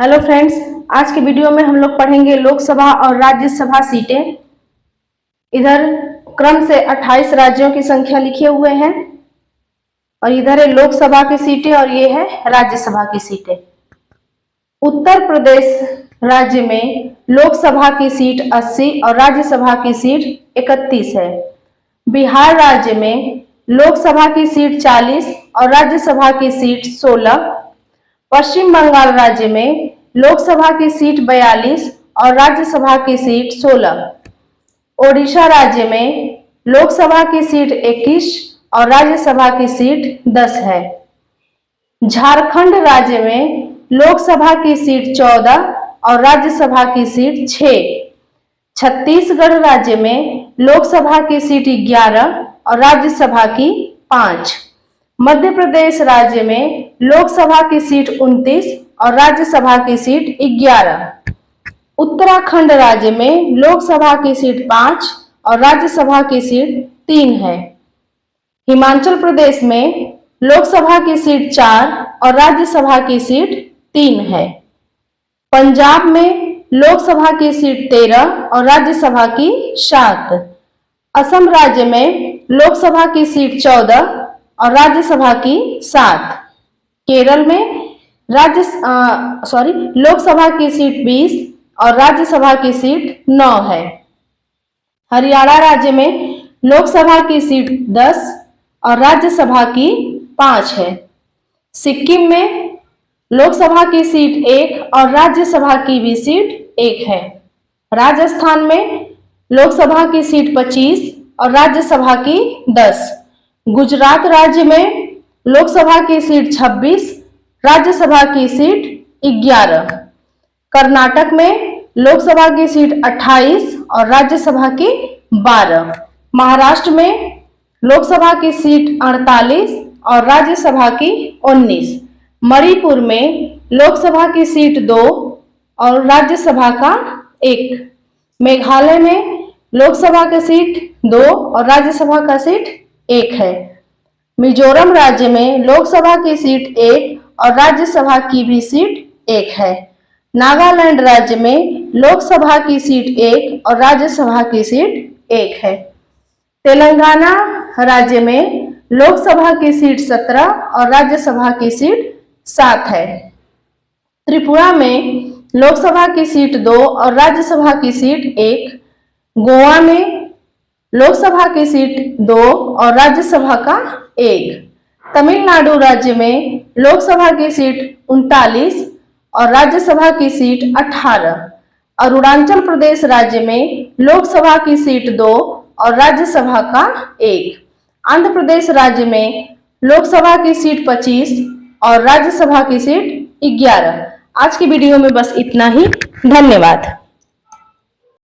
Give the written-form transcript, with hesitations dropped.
Hello friends, आज के video में हम लोग पढ़ेंगे लोकसभा और राज्यसभा सीटें। इधर क्रम से 28 राज्यों की संख्या लिखे हुए हैं और इधर है लोकसभा की सीटें और ये है राज्यसभा की सीटें। उत्तर प्रदेश राज्य में लोकसभा की सीट 80 और राज्यसभा की सीट 31 है। बिहार राज्य में लोकसभा की सीट 40 और राज्यसभा की सीट 16। पश्चिम बंगाल राज्य में लोकसभा की सीट 42 और राज्यसभा की सीट 16। ओडिशा राज्य में लोकसभा की सीट 21 और राज्यसभा की सीट 10 है। झारखंड राज्य में लोकसभा की सीट 14 और राज्यसभा की सीट 6। छत्तीसगढ़ राज्य में लोकसभा की सीट 11 और राज्यसभा की 5। मध्य प्रदेश राज्य में लोकसभा की सीट 29 और राज्यसभा की सीट 11। उत्तराखंड राज्य में लोकसभा की सीट 5 और राज्यसभा की सीट 3 है। हिमाचल प्रदेश में लोकसभा की सीट 4 और राज्यसभा की सीट 3 है। पंजाब में लोकसभा की सीट 13 और राज्यसभा की 7। असम राज्य में लोकसभा की सीट 14 और राज्यसभा की 7। केरल में लोकसभा की सीट 20 और राज्यसभा की सीट 9 है। हरियाणा राज्य में लोकसभा की सीट 10 और राज्यसभा की 5 है। सिक्किम में लोकसभा की सीट 1 और राज्यसभा की भी सीट 1 है। राजस्थान में लोकसभा की सीट 25 और राज्यसभा की 10। गुजरात राज्य में लोकसभा की सीट 26, राज्यसभा की सीट 11। कर्नाटक में लोकसभा की सीट 28 और राज्यसभा की 12। महाराष्ट्र में लोकसभा की सीट 48 और राज्यसभा की 19। मणिपुर में लोकसभा की सीट 2 और राज्यसभा का 1। मेघालय में लोकसभा की सीट 2 और राज्यसभा का सीट 1 है। मिजोरम राज्य में लोकसभा की सीट 1 और राज्यसभा की भी सीट 1 है। नागालैंड राज्य में लोकसभा की सीट 1 और राज्यसभा की सीट 1 है। तेलंगाना राज्य में लोकसभा की सीट 17 और राज्यसभा की सीट 7 है। त्रिपुरा में लोकसभा की सीट 2 और राज्यसभा की सीट 1। गोवा में लोकसभा की सीट 2 और राज्यसभा का 1। तमिलनाडु राज्य में लोकसभा की सीट 39 और राज्यसभा की सीट 18। अरुणाचल प्रदेश राज्य में लोकसभा की सीट 2 और राज्यसभा का 1। आंध्र प्रदेश राज्य में लोकसभा की सीट 25 और राज्यसभा की सीट 11। आज की वीडियो में बस इतना ही। धन्यवाद।